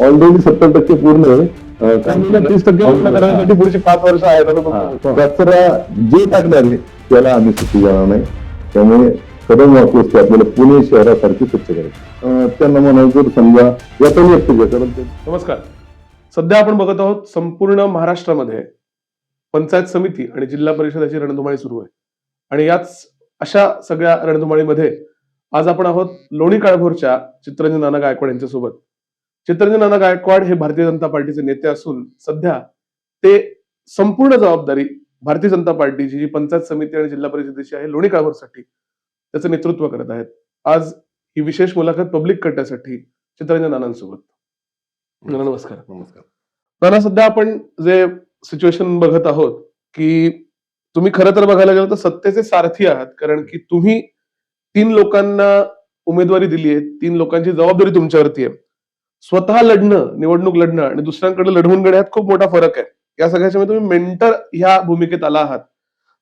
Already 70% पूर्ण आहे. 30% करण्यासाठी पुढचे 5 वर्ष आहेत असं तुमचं मत आहे. कचरा जे टाकणार आहे त्याला आम्ही सुट्टी देणार नाही. त्यामुळे कदम वापरते आपल्याला पुणे शहरासारखी स्वच्छ करायची. त्यांना म्हणा जर समजा यातून व्यक्त कारण ते नमस्कार. सध्या आपण बघत आहोत संपूर्ण महाराष्ट्रामध्ये पंचायत समिती आणि जिल्हा परिषदेची रणधुमाळी सुरू आहे. आणि याच अशा सगळ्या रणधुमाळीमध्ये आज आपण आहोत लोणी काळभोरच्या चित्ररंजन नाना गायकवाड यांच्यासोबत. चित्ररंजन नाना गायकवाड हे भारतीय जनता पार्टीचे नेते असून सध्या ते संपूर्ण जबाबदारी भारतीय जनता पार्टीची जी पंचायत समिती आणि जिल्हा परिषदेची आहे लोणी काळभोरसाठी त्याचं नेतृत्व करत आहेत. आज ही विशेष मुलाखत पब्लिक करण्यासाठी चित्ररंजन नानांसोबत. नमस्कार. नमस्कार. नाना, सध्या आपण जे सिच्युएशन बघत आहोत की तुम्ही खरं तर बघायला गेलं तर सत्तेचे सारथी आहात, कारण की तुम्ही 3 लोकांना उमेदवारी दिली आहे, 3 लोकांची जबाबदारी तुमच्यावरती आहे. स्वतः लढणं, निवडणूक लढणं आणि दुसऱ्यांकडे लढवून घेणं यात खूप मोठा फरक आहे. या सगळ्याच्या तुम्ही मेंटर ह्या भूमिकेत आला आहात.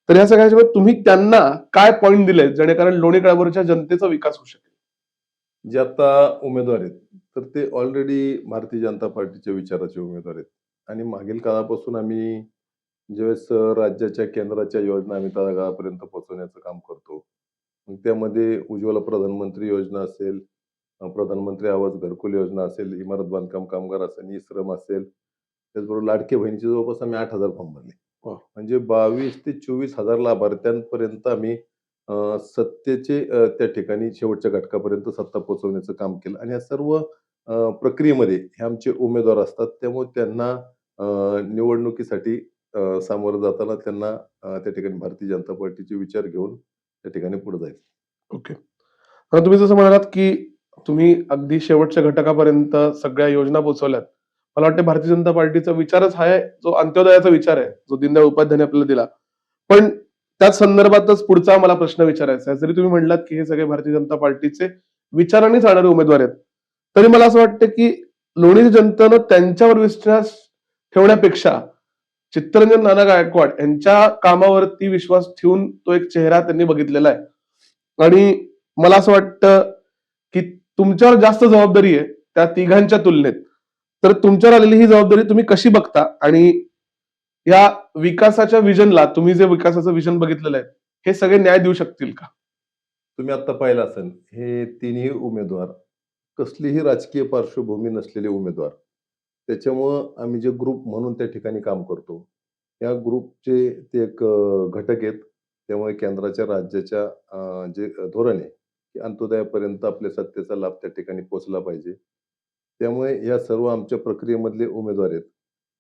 तर या सगळ्याच्या तुम्ही त्यांना काय पॉईंट दिले जेणेकरून लोणी काळभोरच्या जनतेचा विकास होऊ शकेल? जे आता उमेदवार आहेत तर ते ऑलरेडी भारतीय जनता पार्टीच्या विचाराचे उमेदवार आहेत. आणि मागील काळापासून आम्ही ज्यावेळेस राज्याच्या केंद्राच्या योजना आम्ही तळागाळापर्यंत पोहोचवण्याचं काम करतो. मग त्यामध्ये उज्ज्वला प्रधानमंत्री योजना असेल, प्रधानमंत्री आवास घरकुल योजना असेल, इमारत बांधकाम कामगार असेल, ई श्रम असेल, त्याचबरोबर लाडके बहिणीचे जवळपास आम्ही 8,000 फॉर्म भरले. म्हणजे 22 ते 24,000 लाभार्थ्यांपर्यंत आम्ही सत्तेचे त्या ठिकाणी शेवटच्या घटकापर्यंत सत्ता पोहोचवण्याचं काम केलं. आणि या सर्व प्रक्रियेमध्ये हे आमचे उमेदवार असतात. त्यामुळे त्यांना निवडणुकीसाठी सामोरं जाताना त्यांना त्या ठिकाणी भारतीय जनता पार्टीचे विचार घेऊन त्या ठिकाणी पुढे जायचं. ओके. आता तुम्ही जसं म्हणालात की तुम्ही अगदी शेवटच्या घटकापर्यंत सगळ्या योजना पोहोचवल्यात. मला वाटतं भारतीय जनता पार्टीचा विचारच हा आहे जो अंत्योदयाचा विचार आहे, जो दीनदयाळ उपाध्यायांनी आपल्याला दिला. पण त्याच संदर्भातच पुढचा मला प्रश्न विचारायचा आहे. जरी तुम्ही म्हणलात की हे सगळे भारतीय जनता पार्टीचे विचारांनी जाणारे उमेदवार आहेत, तरी मला असं वाटतं की लोणी जनतेनं त्यांच्यावर विश्वास ठेवण्यापेक्षा चित्ररंजन नाना गायकवाड यांच्या कामावरती विश्वास ठेवून तो एक चेहरा त्यांनी बघितलेला आहे. आणि मला असं वाटतं की तुमच्यावर जास्त जबाबदारी आहे त्या तिघांच्या तुलनेत. तर तुमच्यावर आलेली ही जबाबदारी तुम्ही कशी बघता आणि या विकासाच्या विजनला, तुम्ही जे विकासाचं विजन बघितलेलं आहे, हे सगळे न्याय देऊ शकतील का? तुम्ही आता पाहिलं असेल हे तिन्ही उमेदवार कसलीही राजकीय पार्श्वभूमी नसलेले उमेदवार. त्याच्यामुळं आम्ही जे ग्रुप म्हणून त्या ठिकाणी काम करतो, या ग्रुपचे ते एक घटक आहेत. त्यामुळे केंद्राच्या राज्याच्या जे धोरण आहे की अंत्योदयापर्यंत आपल्या सत्तेचा लाभ त्या ठिकाणी पोहोचला पाहिजे. त्यामुळे या सर्व आमच्या प्रक्रियेमधले उमेदवार आहेत.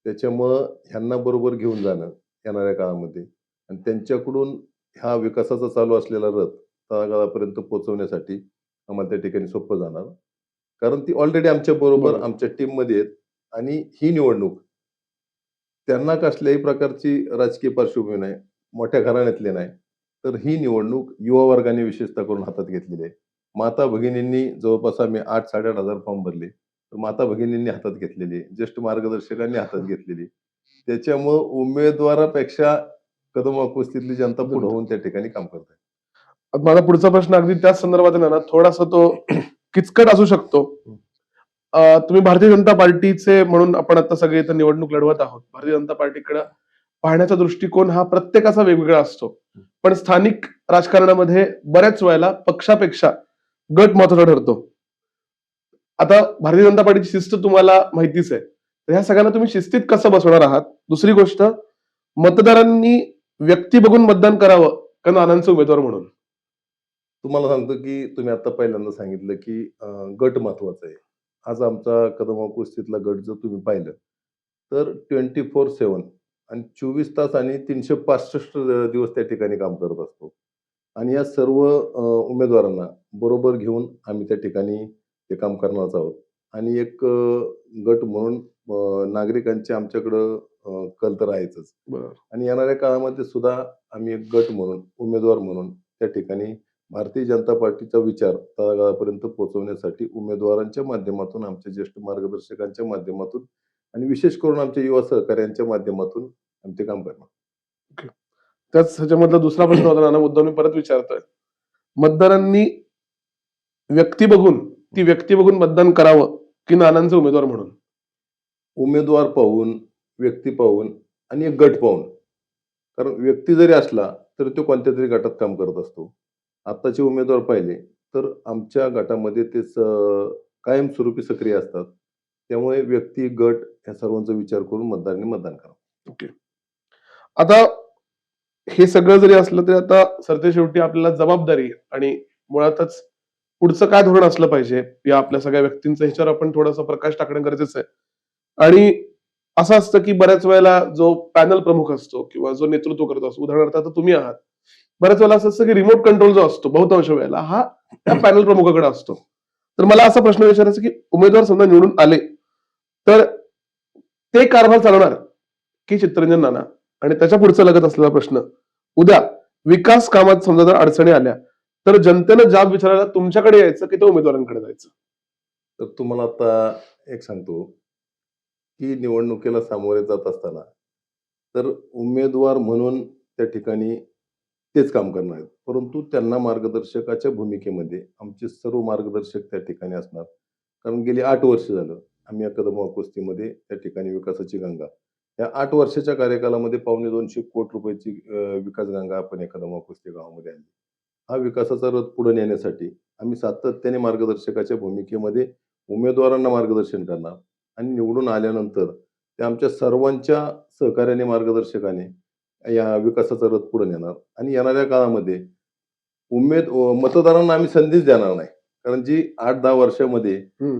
त्याच्यामुळं ह्यांना बरोबर घेऊन जाणं येणाऱ्या काळामध्ये आणि त्यांच्याकडून हा विकासाचा चालू असलेला रथ तळागाळापर्यंत पोहोचवण्यासाठी आम्हाला त्या ठिकाणी सोपं जाणार. कारण ती ऑलरेडी आमच्या बरोबर आमच्या टीममध्ये आहेत. आणि ही निवडणूक त्यांना कसल्याही प्रकारची राजकीय पार्श्वभूमी नाही, मोठ्या घराण्यातले नाही, तर ही निवडणूक युवा वर्गाने विशेषतः करून हातात घेतलेली आहे. माता भगिनींनी जवळपास आम्ही 8,000-8,500 फॉर्म भरले, तर माता भगिनींनी हातात घेतलेली, ज्येष्ठ मार्गदर्शकांनी हातात घेतलेली. त्याच्यामुळं उमेदवारापेक्षा कदम उपस्थितीतली जनता पुढे होऊन त्या ठिकाणी काम करत आहे. माझा पुढचा प्रश्न अगदी त्याच संदर्भात आहे ना, थोडासा तो किचकट असू शकतो. तुम्ही भारतीय जनता पार्टीचे म्हणून आपण आता सगळे इथं निवडणूक लढवत आहोत. भारतीय जनता पार्टीकडे पाहण्याचा दृष्टिकोन हा प्रत्येकाचा वेगवेगळा असतो. पण स्थानिक राजकारणामध्ये बऱ्याच वेळेला पक्षापेक्षा गट महत्त्वाचा ठरतो. आता भारतीय जनता पार्टीची शिस्त तुम्हाला माहितीच आहे. तर ह्या सगळ्यांना तुम्ही शिस्तीत कसं बसवणार आहात? दुसरी गोष्ट, मतदारांनी व्यक्ती बघून मतदान करावं का नानांचे उमेदवार म्हणून? तुम्हाला सांगतो की तुम्ही आता पहिल्यांदा सांगितलं की गट महत्वाचा आहे. आज आमचा कदम उपस्थितीतला गट जर तुम्ही पाहिलं तर 24/7 आणि 24 तास आणि 365 दिवस त्या ठिकाणी काम करत असतो. आणि या सर्व उमेदवारांना बरोबर घेऊन आम्ही त्या ठिकाणी ते काम करणार आहोत. आणि एक गट म्हणून नागरिकांचे आमच्याकडं कल तर आहेच. आणि येणाऱ्या काळामध्ये सुद्धा आम्ही एक गट म्हणून, उमेदवार म्हणून त्या ठिकाणी भारतीय जनता पार्टीचा विचार तळागाळापर्यंत पोहोचवण्यासाठी उमेदवारांच्या माध्यमातून, आमच्या ज्येष्ठ मार्गदर्शकांच्या माध्यमातून आणि विशेष करून आमच्या युवा सहकार्यांच्या माध्यमातून आम्ही ते काम करणार. त्याच ह्याच्यामधला दुसरा प्रश्न होता नाना, मुद्दा मी परत विचारतोय. मतदारांनी व्यक्ती बघून मतदान करावं की नानांचे उमेदवार म्हणून? उमेदवार पाहून, व्यक्ती पाहून आणि एक गट पाहून. कारण व्यक्ती जरी असला, तरी तो कोणत्यातरी गटात काम करत असतो. आत्ताचे उमेदवार पाहिले, तर आमच्या गटामध्ये ते कायमस्वरूपी सक्रिय असतात. त्यामुळे व्यक्ती, गट या सर्वांचा विचार करून मतदारांनी मतदान करावं. ओके. आता हे सगळं जरी असलं तरी आता सरतेशेवटी आपल्याला जबाबदारी आणि मुळातच पुढचं काय धोरण असलं पाहिजे या आपल्या सगळ्या व्यक्तींचं ह्याच्यावर आपण थोडासा प्रकाश टाकणं गरजेचं आहे. आणि असं असतं की बऱ्याच वेळेला जो पॅनल प्रमुख असतो किंवा जो नेतृत्व करत असतो, उदाहरणार्थ आता तुम्ही आहात. बऱ्याच वेळेला असं असतं की रिमोट कंट्रोल जो असतो बहुतांश वेळेला हा त्या पॅनल प्रमुखाकडे असतो. तर मला असा प्रश्न विचारायचा की उमेदवार समजा निवडून आले, तर ते कारभार चालवणार की चित्तरंजन नाना? आणि त्याच्या पुढचा लगत असलेला प्रश्न, उद्या विकास कामात समजा जर अडचणी आल्या, तर जनतेनं जाब विचारायला तुमच्याकडे यायचं की त्या उमेदवारांकडे जायचं? तर तुम्हाला आता एक सांगतो, की निवडणुकीला सामोरे जात असताना, तर उमेदवार म्हणून त्या ठिकाणी तेच काम करणार आहेत. परंतु त्यांना मार्गदर्शकाच्या भूमिकेमध्ये आमचे सर्व मार्गदर्शक त्या ठिकाणी असणार. कारण गेली 8 वर्ष झालं आम्ही या कदम कुस्तीमध्ये त्या ठिकाणी विकासाची गंगा. या 8 वर्षाच्या कार्यकालामध्ये ₹250 कोटी रुपयाची विकास गंगा आपण या कदम कुस्ती गावामध्ये आणली. हा विकासाचा रथ पुढे नेण्यासाठी आम्ही सातत्याने मार्गदर्शकाच्या भूमिकेमध्ये उमेदवारांना मार्गदर्शन करणार आणि निवडून आल्यानंतर ते आमच्या सर्वांच्या सहकार्याने, मार्गदर्शकाने या विकासाचा रथ पुढे नेणार आणि येणाऱ्या काळामध्ये मतदारांना आम्ही संधीच देणार नाही. कारण जी 8-10 वर्षामध्ये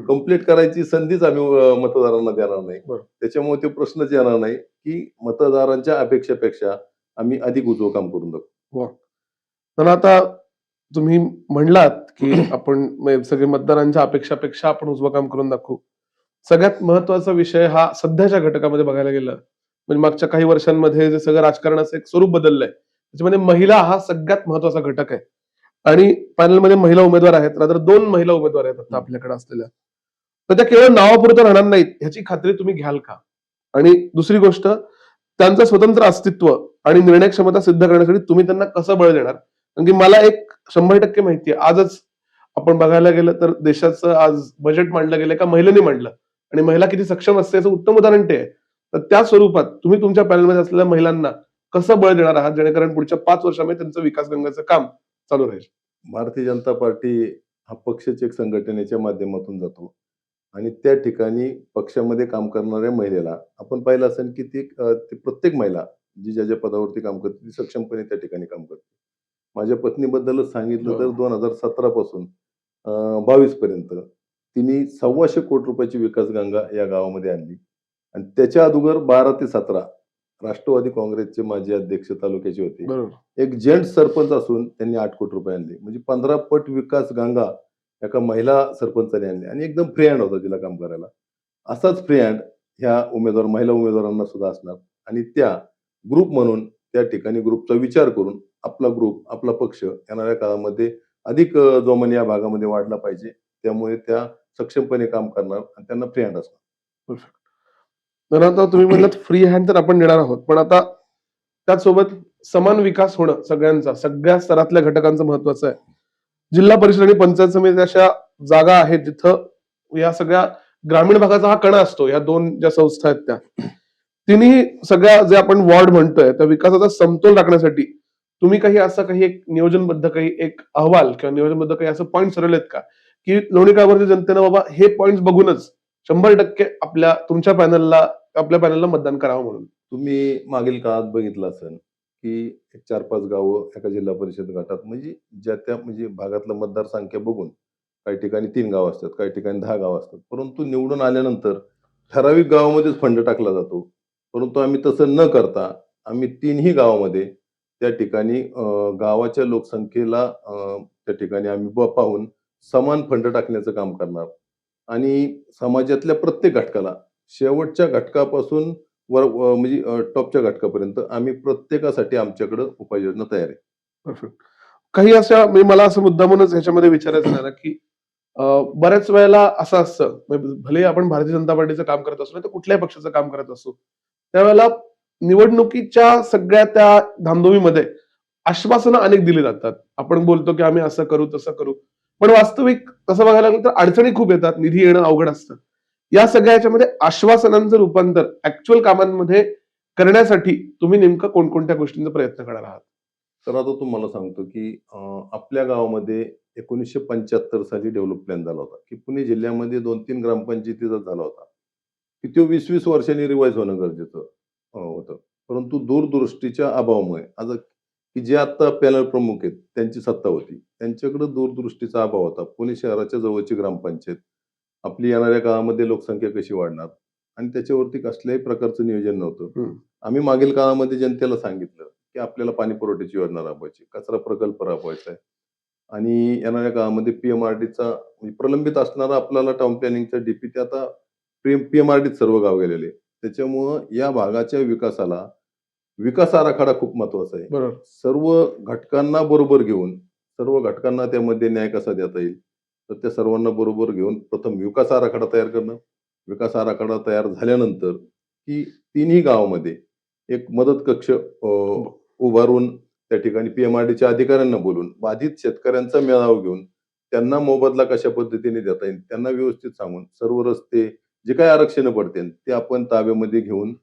कंप्लीट करायची संधीच आम्ही मतदारांना देणार नाही. बरं. त्याच्यामुळे ते प्रश्नच येणार नाही, की मतदारांच्या अपेक्षेपेक्षा आम्ही अधिक उजवं काम करून दाखवू. तर आता तुम्ही म्हणलात की आपण म्हणजे सगळे मतदारांच्या अपेक्षापेक्षा आपण उजवं काम करून दाखवू. सगळ्यात महत्वाचा विषय हा सध्याच्या घटकामध्ये बघायला गेलं म्हणजे मागच्या काही वर्षांमध्ये जे सगळं राजकारणाचं एक स्वरूप बदललंय, त्याच्यामध्ये महिला हा सगळ्यात महत्वाचा घटक आहे. आणि पॅनलमध्ये महिला उमेदवार आहेत, रादर 2 महिला उमेदवार आहेत आता आपल्याकडे असलेल्या. तर त्या केवळ नावापुरतं राहणार नाहीत ह्याची खात्री तुम्ही घ्याल का? आणि दुसरी गोष्ट, त्यांचं स्वतंत्र अस्तित्व आणि निर्णय क्षमता सिद्ध करण्यासाठी तुम्ही त्यांना कसं बळ देणार? कारण की मला एक 100% माहिती आहे, आजच आपण बघायला गेलं तर देशाचं आज बजेट मांडलं गेलं एका महिलेने मांडलं आणि महिला किती सक्षम असते याचं उत्तम उदाहरण ते आहे. तर त्या स्वरूपात तुम्ही तुमच्या पॅनलमध्ये असलेल्या महिलांना कसं बळ देणार आहात जेणेकरून पुढच्या 5 वर्षांमध्ये त्यांचं विकास गंगाचं काम चालू राहील? भारतीय जनता पार्टी हा पक्षच एक संघटनेच्या माध्यमातून जातो आणि त्या ठिकाणी पक्षामध्ये काम करणाऱ्या महिलेला आपण पाहिलं असेल की ती प्रत्येक महिला जी ज्या पदावरती काम करते ती सक्षमपणे त्या ठिकाणी काम करते. माझ्या पत्नीबद्दलच सांगितलं तर 2017 पासून 22 पर्यंत तिने 125 कोटी रुपयाची विकास गंगा या गावामध्ये आणली आणि त्याच्या अगोदर 12 ते 17 राष्ट्रवादी काँग्रेसचे माजी अध्यक्ष तालुक्याचे होते. बरोबर. एक जेंट्स सरपंच असून त्यांनी 8 कोटी रुपये आणले. म्हणजे 15 पट विकास गंगा एका महिला सरपंचाने आणली आणि एकदम फ्री हँड होता तिला काम करायला. असाच फ्री हँड ह्या महिला उमेदवारांना सुद्धा असणार आणि त्या ग्रुप म्हणून त्या ठिकाणी ग्रुपचा विचार करून आपला ग्रुप, आपला पक्ष येणाऱ्या काळामध्ये अधिक जोमाने या भागामध्ये वाढला पाहिजे. त्यामुळे त्या सक्षमपणे काम करणार आणि त्यांना फ्री हँड असणार. तर आता तुम्ही म्हणलात फ्री हँड तर आपण देणार आहोत, पण आता त्याचसोबत समान विकास होणं सगळ्यांचा, सगळ्या स्तरातल्या घटकांचं महत्वाचं आहे. जिल्हा परिषद आणि पंचायत समिती अशा जागा आहेत जिथं या सगळ्या ग्रामीण भागाचा हा कणा असतो. या 2 ज्या संस्था आहेत त्या तिन्ही सगळ्या जे आपण वॉर्ड म्हणतोय त्या विकासाचा समतोल राखण्यासाठी तुम्ही काही एक नियोजनबद्ध काही एक अहवाल किंवा नियोजनबद्ध काही असं पॉईंट ठरवलेत का की लोणी काळभोरच्या जनतेनं बाबा हे पॉईंट बघूनच 100% आपल्या पॅनलला मतदान करावं म्हणून? तुम्ही मागील काळात बघितलं असेल की 4-5 गावं एका जिल्हा परिषद गटात म्हणजे ज्या त्या म्हणजे भागातलं मतदारसंख्या बघून काही ठिकाणी 3 गाव असतात, काही ठिकाणी 10 गाव असतात. परंतु निवडून आल्यानंतर ठराविक गावामध्येच फंड टाकला जातो. परंतु आम्ही तसं न करता आम्ही 3ही गावामध्ये त्या ठिकाणी गावाच्या लोकसंख्येला त्या ठिकाणी आम्ही पाहून समान फंड टाकण्याचं काम करणार आणि समाजातल्या प्रत्येक घटकाला शेवटच्या घटकापासून म्हणजे टॉपच्या घटकापर्यंत आम्ही प्रत्येकासाठी आमच्याकडे उपाययोजना तयार आहे. परफेक्ट. काही अशा म्हणजे मला असं मुद्दामूनच ह्याच्यामध्ये विचारायचं आहे ना की बऱ्याच वेळेला असं असतं म्हणजे भले आपण भारतीय जनता पार्टीचं काम करत असू नाही तर कुठल्याही पक्षाचं काम करत असू, त्यावेळेला निवडणुकीच्या सगळ्या त्या धामधुमीमध्ये आश्वासनं अनेक दिली जातात. आपण बोलतो की आम्ही असं करू तसं करू, पण वास्तविक तसं बघायला लागलं तर अडचणी खूप येतात, निधी येणं अवघड असतं. या सगळ्या याच्यामध्ये आश्वासनांचं रूपांतर ऍक्च्युअल कामांमध्ये करण्यासाठी तुम्ही नेमकं कोणकोणत्या गोष्टींचा प्रयत्न करणार आहात? तर आता तुम्हाला सांगतो की आपल्या गावामध्ये 1975 साली डेव्हलप प्लॅन झाला होता, की पुणे जिल्ह्यामध्ये 2-3 ग्रामपंचायतीचा झाला होता, की तो 20-20 वर्षांनी रिवाईज होणं गरजेचं होतं. परंतु दूरदृष्टीच्या अभावामुळे आज की जे आता पॅनल प्रमुख आहेत, त्यांची सत्ता होती. त्यांच्याकडे दूरदृष्टीचा अभाव होता. पुणे शहराच्या जवळची ग्रामपंचायत, आपली येणाऱ्या काळामध्ये लोकसंख्या कशी वाढणार आणि त्याच्यावरती कसल्याही प्रकारचं नियोजन नव्हतं. हम्म. आम्ही मागील काळामध्ये जनतेला सांगितलं, की आपल्याला पाणी पुरवठ्याची योजना राबवायची, कचरा प्रकल्प राबवायचा आहे आणि येणाऱ्या काळामध्ये पीएमआरडीचा म्हणजे प्रलंबित असणारा आपल्याला टाउन प्लॅनिंगचा डीपी ते आता पीएमआरडीत सर्व गाव गेलेले. त्याच्यामुळं या भागाच्या विकासाला विकास आराखडा खूप महत्वाचा आहे. बरोबर. सर्व घटकांना बरोबर घेऊन, सर्व घटकांना त्यामध्ये न्याय कसा देता येईल, तर त्या सर्वांना बरोबर घेऊन प्रथम विकास आराखडा तयार करणं. विकास आराखडा तयार झाल्यानंतर की तिन्ही गावामध्ये एक मदत कक्ष उभारून त्या ठिकाणी पीएमआरडीच्या अधिकाऱ्यांना बोलून बाधित शेतकऱ्यांचा मेळावा घेऊन त्यांना मोबदला कशा पद्धतीने देता येईल त्यांना व्यवस्थित सांगून सर्व रस्ते जे काही आरक्षण पडतील ते आपण ताब्यामध्ये घेऊन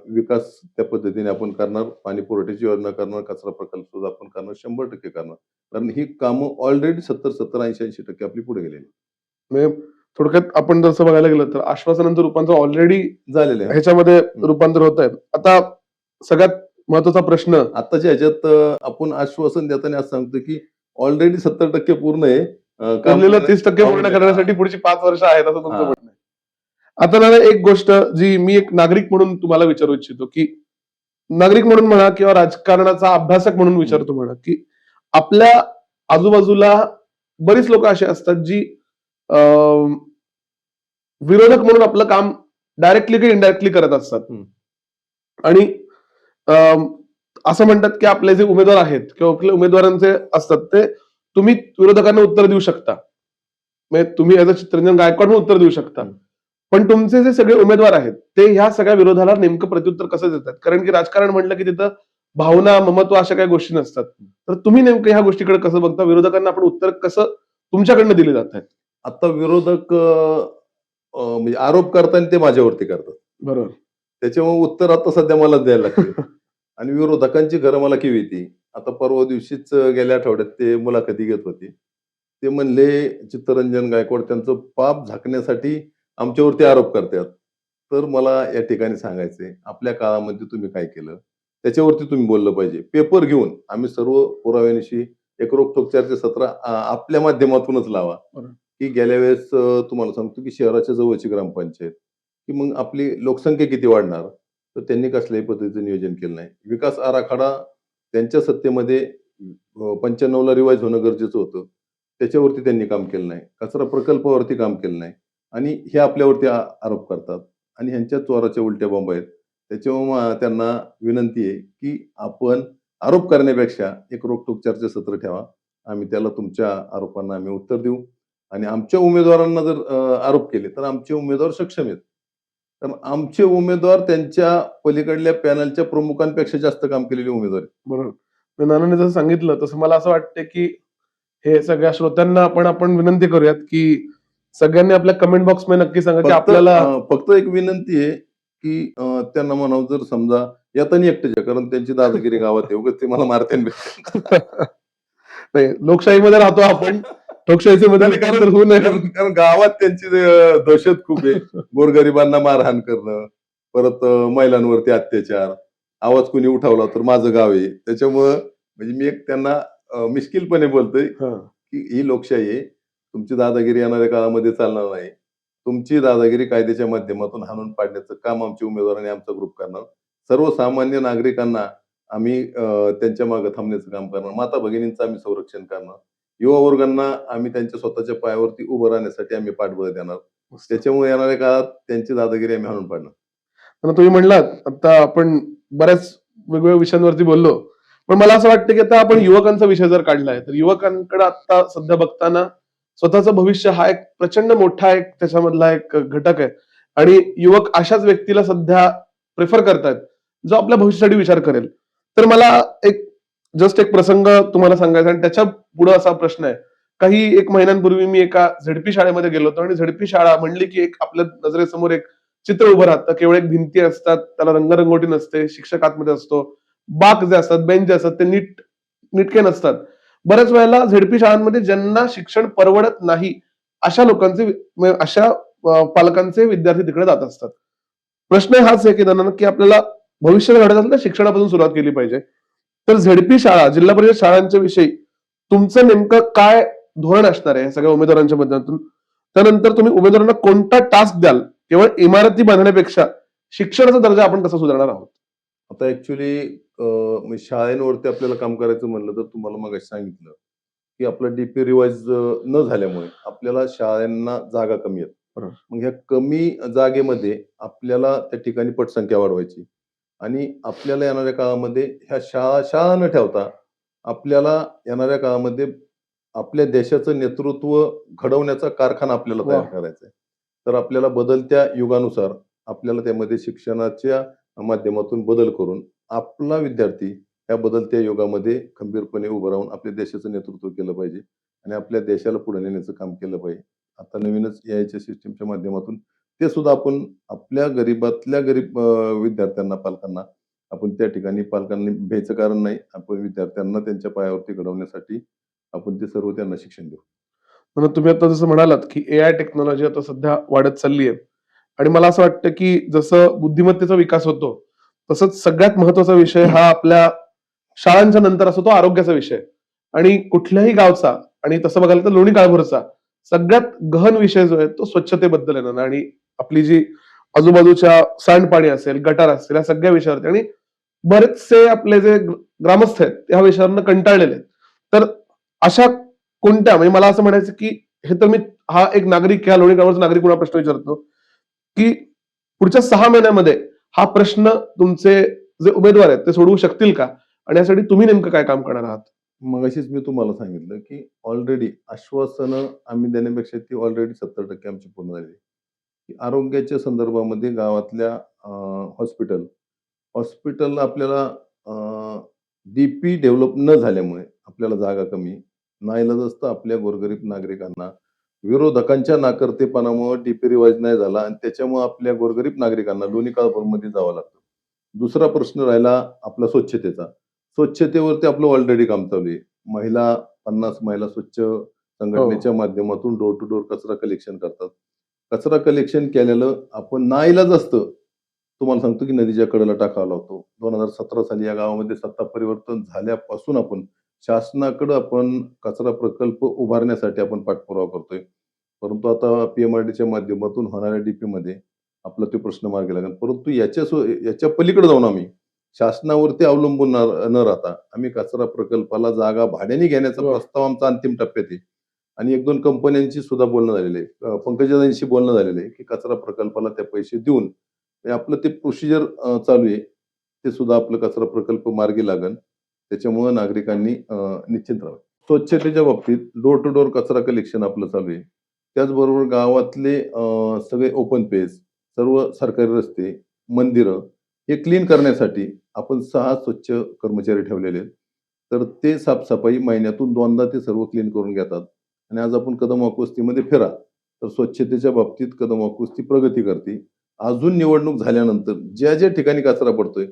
विकास त्या पद्धतीने आपण करणार. पाणी पुरवठ्याची योजना करणार, कचरा प्रकल्प सुद्धा आपण करणार, 100% करणार. कारण ही कामं ऑलरेडी 70, 80% आपली पुढे गेलेली म्हणजे थोडक्यात आपण जसं बघायला गेलं तर आश्वासनांचं रूपांतर ऑलरेडी झालेले आहे. ह्याच्यामध्ये रूपांतर होत आहे. आता सगळ्यात महत्वाचा प्रश्न, आताच्या ह्याच्यात आपण आश्वासन देताना असं सांगतो की ऑलरेडी 70% पूर्ण आहे. उरलेलं 30% पूर्ण करण्यासाठी पुढची 5 वर्ष आहेत असं तुमचं हा. म्हणणं आहे. आता दादा एक गोष्ट जी मी एक नागरिक म्हणून तुम्हाला विचारू इच्छितो, की नागरिक म्हणून म्हणा किंवा राजकारणाचा अभ्यासक म्हणून विचारतो म्हणा, की आपल्या आजूबाजूला बरीच लोक अशी असतात जी विरोधक म्हणून आपलं काम डायरेक्टली किंवा इनडायरेक्टली करत असतात. आणि असं म्हणतात की आपले जे उमेदवार आहेत किंवा आपल्या उमेदवारांचे असतात ते तुम्ही विरोधकांना उत्तर देऊ शकता, म्हणजे तुम्ही ऍज अ चित्रंजन गायकवाड म्हणून उत्तर देऊ शकता. पण तुमचे जे सगळे उमेदवार आहेत ते ह्या सगळ्या विरोधाला नेमकं प्रत्युत्तर कसं देतात? कारण की राजकारण म्हटलं की तिथं भावना, ममत्व अशा काही गोष्टी नसतात. तर तुम्ही नेमकं ह्या गोष्टीकडे कसं बघता? विरोधकांना आपण उत्तर कसं तुमच्याकडनं दिले जात आहेत? आता विरोधक म्हणजे आरोप करताना ते माझ्यावरती करतात. बरोबर. त्याच्यामुळे उत्तर आता सध्या मला द्यायला लागते. आणि विरोधकांची घरं मला केवी ती. आता परवा दिवशीच गेल्या आठवड्यात ते मुलाखती घेत होते. ते म्हणले चित्तरंजन गायकवाड त्यांचं पाप झाकण्यासाठी आमच्यावरती आरोप करतात. तर मला या ठिकाणी सांगायचंय, आपल्या काळामध्ये तुम्ही काय केलं? त्याच्यावरती तुम्ही बोललं पाहिजे. पेपर घेऊन आम्ही सर्व पुराव्यांशी एक रोखठोक चर्चासत्र आपल्या माध्यमातूनच लावा. बरोबर. की गेल्या वेळेस तुम्हाला सांगतो की शहराच्या जवळची ग्रामपंचायत की मग आपली लोकसंख्या किती वाढणार? तर त्यांनी कसल्याही पद्धतीचं नियोजन केलं नाही. विकास आराखडा त्यांच्या सत्तेमध्ये 95ला रिवाईज होणं गरजेचं होतं. त्याच्यावरती त्यांनी काम केलं नाही. कचरा प्रकल्पावरती काम केलं नाही आणि हे आपल्यावरती आरोप करतात आणि ह्यांच्या चोराच्या उलट्या बॉम्ब आहेत. त्याच्यामुळे त्यांना विनंती आहे की आपण आरोप करण्यापेक्षा एक रोखठोक चर्चासत्र ठेवा. आम्ही त्याला तुमच्या आरोपांना आम्ही उत्तर देऊ आणि आमच्या उमेदवारांना जर आरोप केले तर आमचे उमेदवार सक्षम आहेत. कारण आमचे उमेदवार त्यांच्या पलीकडल्या पॅनलच्या प्रमुखांपेक्षा जास्त काम केलेले उमेदवार आहेत. बरोबर. नानाने जसं सांगितलं तसं मला असं वाटतं की हे सगळ्या श्रोत्यांना आपण विनंती करूयात की सगळ्यांनी आपल्या कमेंट बॉक्स मध्ये नक्की सांगा की आपल्याला फक्त एक विनंती आहे की त्यांना म्हणावं जर समजा येताना एकटेच कारण त्यांची दादागिरी गावात आहे उगाच ते मला मारते नाही, लोकशाहीमध्ये राहतो आपण. लोकशाहीमध्ये रूपांतर होऊ नये. कारण गावात त्यांची दहशत खूप आहे. गोरगरिबांना मारहाण करणं, परत महिलांवरती अत्याचार, आवाज कोणी उठवला तर माझं गाव आहे. त्याच्यामुळं म्हणजे मी एक त्यांना मिश्किलपणे बोलतोय की ही लोकशाही आहे. तुमची दादागिरी येणाऱ्या काळामध्ये चालणार नाही. तुमची दादागिरी कायद्याच्या माध्यमातून हाणून पाडण्याचं काम आमचे उमेदवार आणि आमचा ग्रुप करणार. सर्वसामान्य नागरिकांना आम्ही त्यांच्या मागे थांबण्याचं काम करणार. माता भगिनींचं आम्ही संरक्षण करणार. युवा वर्गांना आम्ही त्यांच्या स्वतःच्या पायावरती उभं राहण्यासाठी आम्ही पाठबळ देणार. त्याच्यामुळे येणाऱ्या काळात त्यांची दादागिरी आम्ही हाणून पाडणार. तुम्ही म्हणलात आता आपण बऱ्याच वेगवेगळ्या विषयांवरती बोललो, पण मला असं वाटतं की आता आपण युवकांचा विषय जर काढलाय तर युवकांकडे आता सध्या बघताना स्वतःचं भविष्य हा एक प्रचंड मोठा एक त्याच्यामधला एक घटक आहे आणि युवक अशाच व्यक्तीला सध्या प्रेफर करतायत जो आपल्या भविष्यासाठी विचार करेल. तर मला एक जस्ट एक प्रसंग तुम्हाला सांगायचा आणि त्याच्या पुढे असा प्रश्न आहे काही एक महिन्यांपूर्वी मी एका झेडपी शाळेमध्ये गेलो होतो आणि झेडपी शाळा म्हणली की एक आपल्या नजरेसमोर एक चित्र उभं राहतं. केवळ एक भिंती असतात, त्याला रंगरंगोटी नसते, शिक्षक आतमध्ये असतो. बाक जे असतात, बेंच जे असतात ते नीटके नसतात. बऱ्याच वेळेला झेडपी शाळांमध्ये ज्यांना शिक्षण परवडत नाही, अशा लोकांचे अशा पालकांचे विद्यार्थी तिकडे जात असतात. प्रश्न हाच आहे की त्यांना की आपल्याला भविष्यात घडत असेल तर शिक्षणापासून सुरुवात केली पाहिजे. तर झेडपी शाळा, जिल्हा परिषद शाळांच्या विषयी तुमचं नेमकं काय धोरण असणार आहे सगळ्या उमेदवारांच्या बद्दल? त्यानंतर तुम्ही उमेदवारांना कोणता टास्क द्याल? केवळ इमारती बांधण्यापेक्षा शिक्षणाचा दर्जा आपण कसा सुधारणार आहोत? आता ऍक्च्युली शाळेंवरती आपल्याला काम करायचं म्हणलं तर तुम्हाला मग सांगितलं की आपलं डीपी रिवाइज न झाल्यामुळे आपल्याला शाळांना जागा कमी आहेत. बरोबर. मग ह्या कमी जागेमध्ये आपल्याला त्या ठिकाणी पटसंख्या वाढवायची आणि आपल्याला येणाऱ्या काळामध्ये ह्या शाळा न ठेवता आपल्याला येणाऱ्या काळामध्ये आपल्या देशाचं नेतृत्व घडवण्याचा कारखाना आपल्याला तयार वा. करायचा आहे. तर आपल्याला बदलत्या युगानुसार आपल्याला त्यामध्ये शिक्षणाच्या माध्यमातून बदल करून आपला विद्यार्थी या बदलत्या युगामध्ये खंबीरपणे उभं राहून आपल्या देशाचं नेतृत्व केलं पाहिजे आणि आपल्या देशाला पुढे नेण्याचं काम केलं पाहिजे. आता नवीनच एआयच्या सिस्टीमच्या माध्यमातून ते सुद्धा आपण आपल्या गरीबातल्या गरीब विद्यार्थ्यांना, पालकांना आपण त्या ठिकाणी पालकांनी भ्यायचं कारण नाही. आपण विद्यार्थ्यांना त्यांच्या पायावरती घडवण्यासाठी आपण ते सर्व त्यांना शिक्षण देऊ. म्हणून तुम्ही आता जसं म्हणालात की एआय टेक्नॉलॉजी आता सध्या वाढत चालली आहे आणि मला असं वाटतं की जसं बुद्धिमत्तेचा विकास होतो तसंच सगळ्यात महत्वाचा विषय हा आपल्या शाळांच्या नंतर असतो तो आरोग्याचा विषय. आणि कुठल्याही गावचा आणि तसं बघायला तर लोणी काळभोरचा सगळ्यात गहन विषय जो आहे तो स्वच्छतेबद्दल येणार आणि आपली जी आजूबाजूच्या सांडपाणी असेल, गटार असेल, या सगळ्या विषयावरती. आणि बरेचसे आपले जे ग्रामस्थ आहेत या विषयावरनं कंटाळलेले आहेत. तर अशा कोणत्या, म्हणजे मला असं म्हणायचं की हे तर मी हा एक नागरिक, ह्या लोणी काळभोरचा नागरिक म्हणून प्रश्न विचारतो की पुढच्या 6 महिन्यामध्ये हा प्रश्न तुमचे जे उमेदवार आहेत ते सोडवू शकतील का? आणि यासाठी तुम्ही नेमकं काय काम करणार आहात? मगाशीच मी तुम्हाला सांगितलं की ऑलरेडी आश्वासनं आम्ही देण्यापेक्षा ती ऑलरेडी 70% आमची पूर्ण झाली. की आरोग्याच्या संदर्भामध्ये गावातल्या हॉस्पिटल आपल्याला डीपी डेव्हलप न झाल्यामुळे आपल्याला जागा कमी. नाईलाजास्तव आपल्या गोरगरीब नागरिकांना विरोधकांच्या नाकर्तेपणामुळे डीपी रिवाइज नाही झाला आणि त्याच्यामुळे आपल्या गोरगरीब नागरिकांना लोणी काळभोरमध्ये जावं लागतं. दुसरा प्रश्न राहिला आपला स्वच्छतेचा. स्वच्छतेवरती आपलं ऑलरेडी काम चालू आहे. 50 महिला स्वच्छ संघटनेच्या माध्यमातून डोर टू डोर कचरा कलेक्शन करतात. कचरा कलेक्शन केलेलं आपण नाईलाजास्तव तुम्हाला सांगतो की नदीच्या कडेला टाकावा लागतो. 2017 साली या गावामध्ये सत्ता परिवर्तन झाल्यापासून आपण शासनाकडे आपण कचरा प्रकल्प उभारण्यासाठी आपण पाठपुरावा करतोय. परंतु आता पीएमआरडीच्या माध्यमातून होणाऱ्या डीपीमध्ये आपला तो प्रश्न मार्गी लागेल. परंतु याच्या पलीकडे जाऊन आम्ही शासनावरती अवलंबून न राहता आम्ही कचरा प्रकल्पाला जागा भाड्याने घेण्याचा वा. प्रस्ताव आमचा अंतिम टप्प्यात आहे. आणि 1-2 कंपन्यांशी सुद्धा बोलणं झालेलं आहे. पंकजाताईंशी बोलणं झालेलं आहे की कचरा प्रकल्पाला ते पैसे देऊन आपलं ते प्रोसिजर चालू आहे. ते सुद्धा आपलं कचरा प्रकल्प मार्गी लागेल. त्याच्यामुळे नागरिकांनी निश्चिंत राहावं. स्वच्छतेच्या बाबतीत डोर टू डोर कचरा कलेक्शन आपलं चालू आहे. त्याचबरोबर गावातले सगळे ओपन पेस, सर्व सरकारी रस्ते, मंदिरं हे क्लीन करण्यासाठी आपण 6 स्वच्छ कर्मचारी ठेवलेले आहेत. तर ते साफसफाई महिन्यातून 2दा ते सर्व क्लीन करून घेतात. आणि आज आपण कदम वाकवस्तीमध्ये फिरा तर स्वच्छतेच्या बाबतीत कदम वाकवस्ती प्रगती करते. अजून निवडणूक झाल्यानंतर ज्या ठिकाणी कचरा पडतोय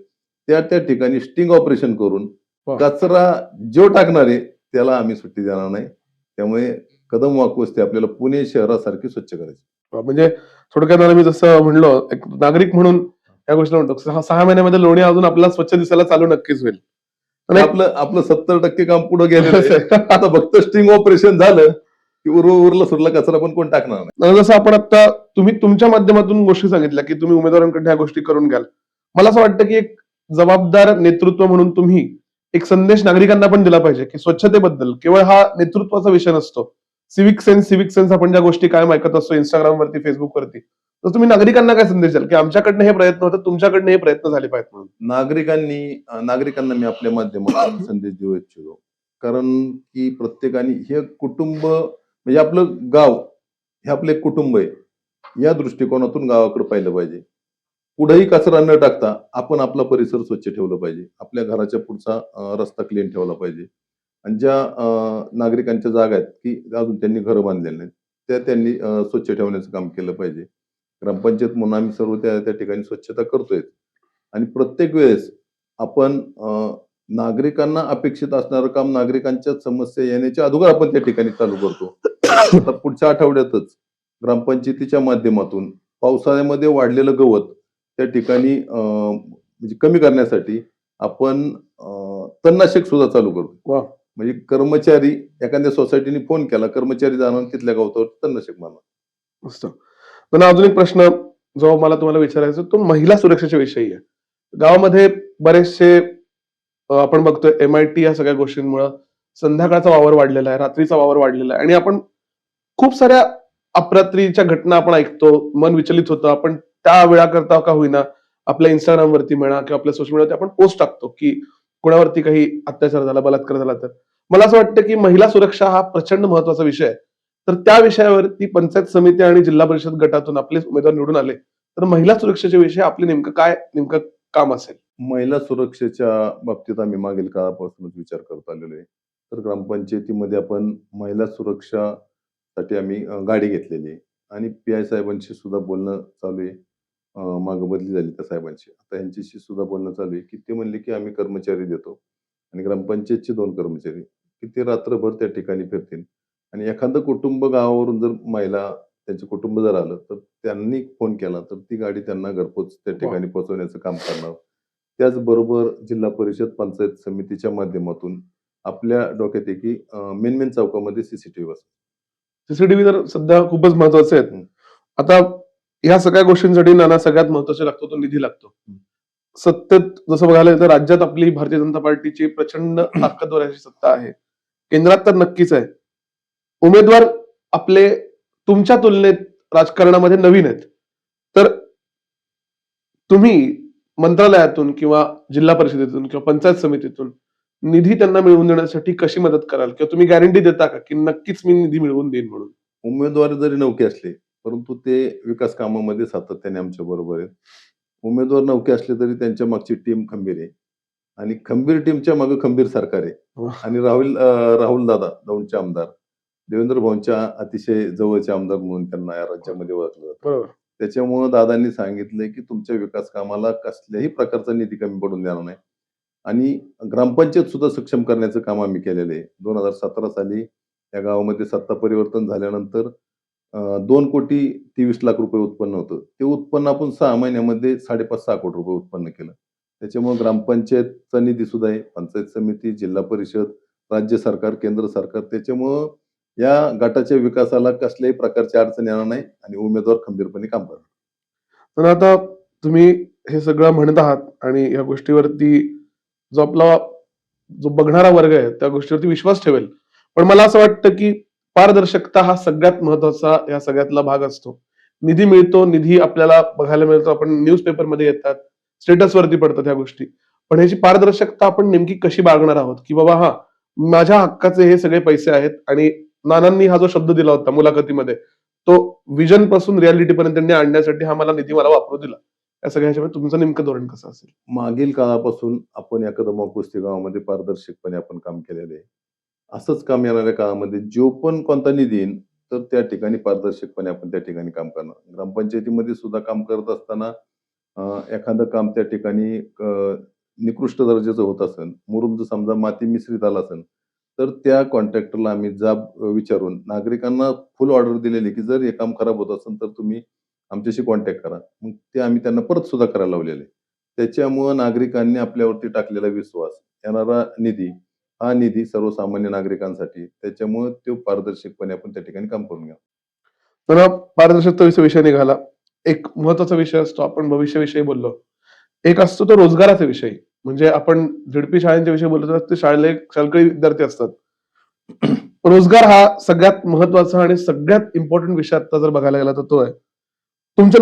त्या ठिकाणी स्टिंग ऑपरेशन करून वा. कचरा जो टाकणार आहे त्याला आम्ही सुट्टी देणार नाही. त्यामुळे कदम वाकवस्ती आपल्याला पुणे शहरासारखी स्वच्छ करायची. म्हणजे थोडक्यात मी जसं म्हणलो एक नागरिक म्हणून या गोष्टीला म्हणतो 6 महिन्यामध्ये लोणी अजून आपल्याला स्वच्छ दिसायला चालू नक्कीच होईल. आणि आपलं 70% काम पुढे गेलेलं आहे. आता फक्त स्टिंग ऑपरेशन झालं की उरला सुरला कचरा पण कोण टाकणार नाही. जसं आपण आता तुम्ही तुमच्या माध्यमातून गोष्टी सांगितल्या की तुम्ही उमेदवारांकडे ह्या गोष्टी करून घ्याल. मला असं वाटतं की एक जबाबदार नेतृत्व म्हणून तुम्ही एक संदेश नागरिकांना पण दिला पाहिजे की स्वच्छतेबद्दल केवळ हा नेतृत्वाचा विषय नसतो. सिव्हिक सेन्स आपण ज्या गोष्टी कायम ऐकत असतो Instagram वरती, Facebook वरती, तर तुम्ही नागरिकांना काय संदेश द्याल की आमच्याकडनं हे प्रयत्न होतात, तुमच्याकडनं हे प्रयत्न झाले पाहिजेत म्हणून? नागरिकांना मी आपल्या माध्यमातून संदेश देऊ इच्छितो. कारण की प्रत्येकाने हे कुटुंब म्हणजे आपलं गाव हे आपलं एक कुटुंब आहे. या दृष्टिकोनातून गावाकडे पाहिलं पाहिजे. कुठेही कचरा न टाकता आपण आपला परिसर स्वच्छ ठेवला पाहिजे. आपल्या घराच्या पुढचा रस्ता क्लीन ठेवला पाहिजे. आणि ज्या नागरिकांच्या जागा आहेत की अजून त्यांनी घरं बांधलेली नाहीत, त्या त्यांनी स्वच्छ ठेवण्याचं काम केलं पाहिजे. ग्रामपंचायत म्हणून आम्ही सर्व त्या त्या ठिकाणी स्वच्छता करतोय. आणि प्रत्येक वेळेस आपण नागरिकांना अपेक्षित असणारं काम नागरिकांच्या समस्या येण्याच्या अगोदर आपण त्या ठिकाणी चालू करतो. आता पुढच्या आठवड्यातच ग्रामपंचायतीच्या माध्यमातून पावसाळ्यामध्ये वाढलेलं गवत त्या ठिकाणी म्हणजे कमी करण्यासाठी आपण तणनाशक सुद्धा चालू करतो. वा. म्हणजे कर्मचारी एखाद्या सोसायटीने फोन केला, कर्मचारी जाणार तिथल्या गवतावर तणनाशक मारणार. मस्त. पण अजून एक प्रश्न जो मला तुम्हाला विचारायचा आहे, तो महिला सुरक्षेच्या विषयी आहे. गावामध्ये बरेचसे आपण बघतोय MIT या सगळ्या गोष्टींमुळे संध्याकाळचा वावर वाढलेला आहे, रात्रीचा वावर वाढलेला आहे आणि आपण खूप साऱ्या अपरात्रीच्या घटना आपण ऐकतो, मन विचलित होतं. आपण त्या वेळाकरता का होईना आपल्या Instagram वरती म्हणा किंवा आपल्या सोशल मीडियावरती आपण पोस्ट टाकतो की कोणावरती काही अत्याचार झाला, बलात्कार झाला तर. मला असं वाटतं की महिला सुरक्षा हा प्रचंड महत्वाचा विषय आहे. तर त्या विषयावरती पंचायत समिती आणि जिल्हा परिषद गटातून आपले उमेदवार निवडून आले, तर महिला सुरक्षेच्या विषयी आपले नेमकं काम असेल? महिला सुरक्षेच्या बाबतीत आम्ही मागील काळापासूनच विचार करत आलेलो आहे. तर ग्रामपंचायतीमध्ये आपण महिला सुरक्षासाठी आम्ही गाडी घेतलेली आहे आणि PI साहेबांशी सुद्धा बोलणं चालू आहे. मागं बदली झाली त्या साहेबांची. आता यांच्याशी सुद्धा बोलणं चालू आहे, की ते म्हणले, की आम्ही कर्मचारी देतो आणि ग्रामपंचायतचे 2 कर्मचारी, की ते रात्रभर त्या ठिकाणी फिरतील आणि एखादं कुटुंब गावावरून जर महिला त्यांचं कुटुंब जर आलं, तर त्यांनी फोन केला, तर ती गाडी त्यांना घरपोच त्या ठिकाणी पोहोचवण्याचं काम करणार. त्याचबरोबर जिल्हा परिषद, पंचायत समितीच्या माध्यमातून आपल्या डोक्यात आहे, की मेन चौकामध्ये CCTV बसवा. सीसीटीव्ही तर सध्या खूपच महत्वाचे आहेत. हं. आता ह्या सगळ्या गोष्टींसाठी नाना सगळ्यात महत्वाचे लागतो तो निधी लागतो. सत्तेत जसं बघायला गेलं तर राज्यात आपली भारतीय जनता पार्टीची प्रचंड ताकदवर अशी सत्ता आहे. केंद्रात तर नक्कीच आहे. उमेदवार आपले तुमच्या तुलनेत राजकारणामध्ये नवीन आहेत. तर तुम्ही मंत्रालयातून किंवा जिल्हा परिषदेतून किंवा पंचायत समितीतून निधी त्यांना मिळवून देण्यासाठी कशी मदत कराल किंवा तुम्ही गॅरंटी देता का की नक्कीच मी निधी मिळवून देईन म्हणून? उमेदवार जरी नवखे असले, परंतु ते विकास कामामध्ये सातत्याने आमच्या बरोबर आहेत. उमेदवार नवखे असले तरी त्यांच्या मागची टीम खंबीर आहे आणि खंबीर टीमच्या मागे खंबीर सरकार आहे. आणि राहुल दादा दौंडचे आमदार, देवेंद्र भाऊंच्या अतिशय जवळचे आमदार म्हणून त्यांना या राज्यामध्ये ओळखलं जातं. बरोबर. त्याच्यामुळं दादांनी सांगितलंय, की तुमच्या विकास कामाला कसल्याही प्रकारचा निधी कमी पडून देणार नाही आणि ग्रामपंचायत सुद्धा सक्षम करण्याचं काम आम्ही केलेलं आहे. 2017 साली या गावामध्ये सत्ता परिवर्तन झाल्यानंतर 2,23,00,000 रुपये उत्पन्न होतं. ते उत्पन्न आपण 6 महिन्यामध्ये 5.5-6 कोटी रुपये उत्पन्न केलं. त्याच्यामुळे ग्रामपंचायतचा निधी सुद्धा आहे, पंचायत समिती, जिल्हा परिषद, राज्य सरकार, केंद्र सरकार. त्याच्यामुळं या गटाच्या विकासाला कसल्याही प्रकारची अडचण येणार नाही आणि उमेदवार खंबीरपणे काम करणार. तर आता तुम्ही हे सगळं म्हणत आहात आणि या गोष्टीवरती जो बघणारा वर्ग आहे त्या गोष्टीवरती विश्वास ठेवेल. पण मला असं वाटतं की पारदर्शकता हा सगळ्यात महत्वाचा या सगळ्यातला भाग असतो. निधी मिळतो, निधी आपल्याला बघायला मिळतो, आपण न्यूजपेपर मध्ये येतात, स्टेटस वरती पडतात ह्या गोष्टी. पण ह्याची पारदर्शकता आपण नेमकी कशी बाळगणार आहोत की बाबा हा माझ्या हक्काचे हे सगळे पैसे आहेत आणि नानांनी हा जो शब्द दिला होता मुलाखतीमध्ये तो विजन पासून रियालिटी पर्यंत त्यांनी आणण्यासाठी हा निधी मला वापरू दिला. या सगळ्या ह्याच्यामध्ये तुमचं नेमकं धोरण कसं असेल? मागील काळापासून आपण या कदमाकुस्ती गावामध्ये पारदर्शकपणे आपण काम केलेलं आहे. असंच काम येणाऱ्या काळामध्ये जो पण कोणता निधी येईल, तर त्या ठिकाणी पारदर्शकपणे आपण त्या ठिकाणी काम करणार. ग्रामपंचायतीमध्ये सुद्धा काम करत असताना एखादं काम त्या ठिकाणी निकृष्ट दर्जाचं होत असेल, मुरुम जर समजा माती मिश्रित आला असेल, तर त्या कॉन्ट्रॅक्टरला आम्ही जाब विचारून नागरिकांना फुल ऑर्डर दिलेली, की जर हे काम खराब होत असेल, तर तुम्ही आमच्याशी कॉन्टॅक्ट करा. मग ते आम्ही त्यांना परत सुद्धा करायला लावलेलं आहे. त्याच्यामुळं नागरिकांनी आपल्यावरती टाकलेला विश्वास, येणारा निधी, हा निधी सर्वसामान्य नागरिकांसाठी. त्याच्यामुळं तो पारदर्शकपणे आपण त्या ठिकाणी काम करून घ्या. तर पारदर्शकता विषय निघाला. एक महत्वाचा विषय असतो, आपण भविष्याविषयी बोललो. एक असतो तो रोजगाराचा विषय. म्हणजे आपण झेडपी शाळांच्या विषयी बोलतो तर ते शाळकरी विद्यार्थी असतात. रोजगार हा सगळ्यात महत्वाचा आणि सगळ्यात इम्पॉर्टंट विषय आता जर बघायला गेला तर तो आहे. तुमच्या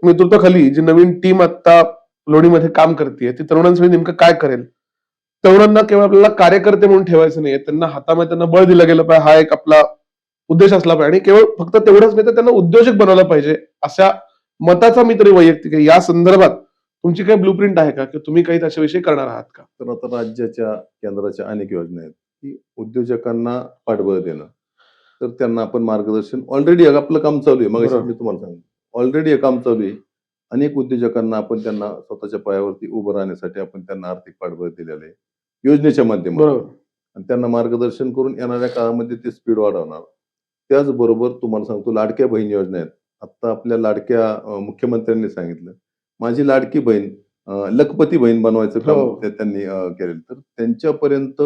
नेतृत्वाखाली जी नवीन टीम आता लोणीमध्ये काम करते ती तरुणांसाठी नेमकं काय करेल? तरुणांना केवळ आपल्याला कार्यकर्ते म्हणून ठेवायचं नाहीये, त्यांना हातामध्ये त्यांना बळ दिलं गेलं पाहिजे, हा एक आपला उद्देश असला पाहिजे आणि केवळ फक्त तेवढंच नाही तर त्यांना उद्योजक बनवलं पाहिजे अशा मताचा मी तरी वैयक्तिक आहे. या संदर्भात तुमची काही ब्लूप्रिंट आहे का की तुम्ही काही त्याच्याविषयी करणार आहात का? तर आता राज्याच्या, केंद्राच्या अनेक योजना आहेत. की उद्योजकांना पाठबळ देणं. तर त्यांना आपण मार्गदर्शन ऑलरेडी आपलं काम चालू आहे. मगाशी बरोबर. मी तुम्हाला सांगितलं. ऑलरेडी हे काम चालू आहे. अनेक उद्योजकांना आपण त्यांना स्वतःच्या पायावरती उभं राहण्यासाठी आपण त्यांना आर्थिक पाठबळ दिलेलं आहे. योजनेच्या माध्यमातून. बरोबर. आणि त्यांना मार्गदर्शन करून येणाऱ्या काळामध्ये ते स्पीड वाढवणार. त्याचबरोबर तुम्हाला सांगतो लाडक्या बहीण योजना आहेत. आता आपल्या लाडक्या मुख्यमंत्र्यांनी सांगितलं. माझी लाडकी बहीण लखपती बहीण बनवायचं काम हो. त्यांनी केलेलं. तर त्यांच्यापर्यंत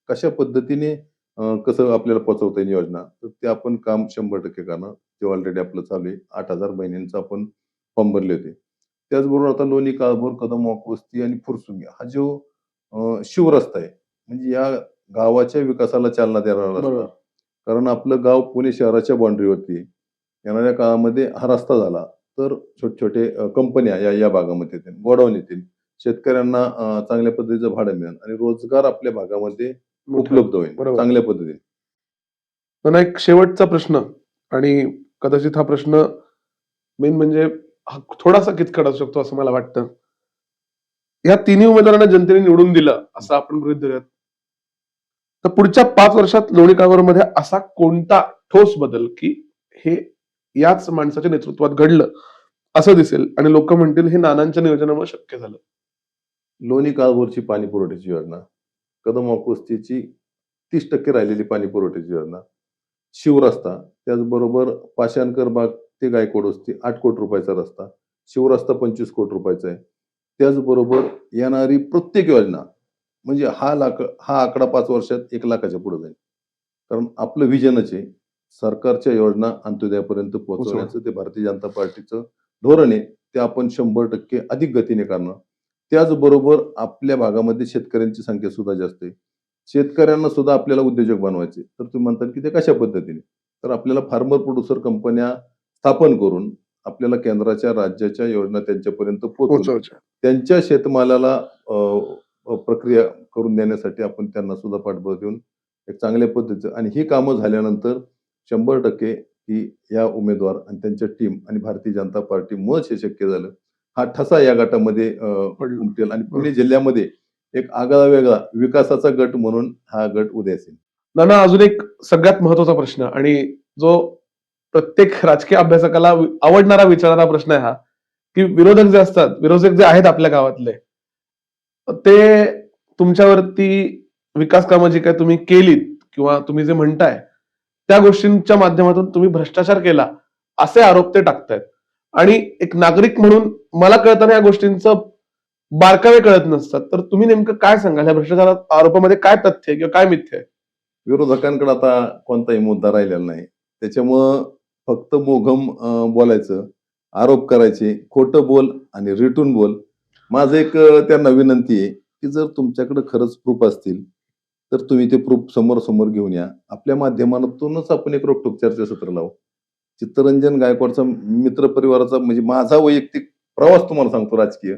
कशा पद्धतीने कसं आपल्याला पोहोचवता येईल योजना, तर ते आपण काम 100% करणार. ते ऑलरेडी आपलं चालू आहे. 8,000 बहिणींचा आपण फॉर्म भरले होते. त्याचबरोबर आता लोणी, काळभोर, कदम, वाकवस्ती आणि फुरसुंगी हा जो शिवरस्ता आहे. म्हणजे या गावाच्या विकासाला चालना देणारा रस्ता. बरोबर. कारण आपलं गाव पुणे शहराच्या बाउंड्रीवरती आहे. येणाऱ्या काळामध्ये हा रस्ता झाला, तर छोटे-छोटे कंपन्या या भागामध्ये येतील, गोडाऊन येतील. शेतकऱ्यांना चांगल्या पद्धतीचं भाडं मिळेल आणि रोजगार आपल्या भागामध्ये मोठं. उपलब्ध होईल बरोबर. चांगल्या पद्धतीने. पण एक शेवटचा प्रश्न आणि कदाचित हा प्रश्न मेन म्हणजे हा थोडासा किचकट असू शकतो असं मला वाटतं. या तिन्ही उमेदवारांना जनतेने निवडून दिलं असं आपण गृहीत धरूयात. तर पुढच्या 5 वर्षात लोणी काळभोरमध्ये असा कोणता ठोस बदल की हे याच माणसाच्या नेतृत्वात घडलं असं दिसेल आणि लोक म्हणतील हे नानांच्या नियोजनामुळे शक्य झालं. लोणी काळभोरची पाणी पुरवठ्याची योजना, कदम वाकवस्तीची 30% राहिलेली पाणी पुरवठ्याची योजना, शिवरस्ता, त्याचबरोबर पाषाणकर बाग ते गायकवाड वस्ती 8 कोटी रुपयाचा रस्ता, शिवरस्ता 25 कोटी रुपयाचा आहे. त्याचबरोबर येणारी प्रत्येक योजना म्हणजे हा आकडा 5 वर्षात 1 लाखाच्या पुढे जाईल. कारण आपलं व्हिजनच आहे. सरकारच्या योजना अंत्योदयापर्यंत पोहोचवण्याचं ते भारतीय जनता पार्टीचं धोरण आहे. ते आपण 100% अधिक गतीने करणार. त्याचबरोबर आपल्या भागामध्ये शेतकऱ्यांची संख्या सुद्धा जास्त आहे. शेतकऱ्यांना सुद्धा आपल्याला उद्योजक बनवायचे. तर तुम्ही म्हणताल की ते कशा पद्धतीने? तर आपल्याला फार्मर प्रोड्युसर कंपन्या स्थापन करून आपल्याला केंद्राच्या, राज्याच्या योजना त्यांच्यापर्यंत पोहोचवून पोहोचवायच्या. त्यांच्या शेतमालाला प्रक्रिया करून देण्यासाठी आपण त्यांना सुद्धा पाठबळ देऊन एक चांगल्या पद्धतीचं आणि ही कामं झाल्यानंतर 100% की या उमेदवार आणि त्यांच्या टीम आणि भारतीय जनता पार्टीमुळेच हे शक्य झालं. हा ठसा या गटामध्ये पडलं. उमटेल आणि पुणे जिल्ह्यामध्ये एक आगळा वेगळा विकासाचा गट म्हणून हा गट उदयास येईल. नाना अजून एक सगळ्यात महत्वाचा प्रश्न आणि जो प्रत्येक राजकीय अभ्यासकाला आवडणारा विचारणारा प्रश्न आहे हा की विरोधक जे असतात, विरोधक जे आहेत आपल्या गावातले, ते तुमच्यावरती विकास कामं जी काही तुम्ही केलीत किंवा तुम्ही जे म्हणताय त्या गोष्टींच्या माध्यमातून तुम्ही भ्रष्टाचार केला असे आरोप ते टाकतायत. आणि एक नागरिक म्हणून मला कळताना या गोष्टींचं बारकावे कळत नसतात. तर तुम्ही नेमकं काय सांगाल या भ्रष्टाचार आरोपामध्ये काय तथ्य आहे किंवा काय मिथ्य आहे? विरोधकांकडे आता कोणताही मुद्दा राहिलेला नाही. त्याच्यामुळं फक्त मोघम बोलायचं, आरोप करायचे, खोटं बोल आणि रेटून बोल. माझं एक त्यांना विनंती आहे, की जर तुमच्याकडे खरंच प्रूफ असतील, तर तुम्ही ते प्रूफ समोर-समोर घेऊन या. आपल्या माध्यमातूनच आपण एक रोखठोक चर्चासत्र लावू. चित्तरंजन गायकवाडचा मित्रपरिवाराचा म्हणजे माझा वैयक्तिक प्रवास तुम्हाला सांगतो राजकीय.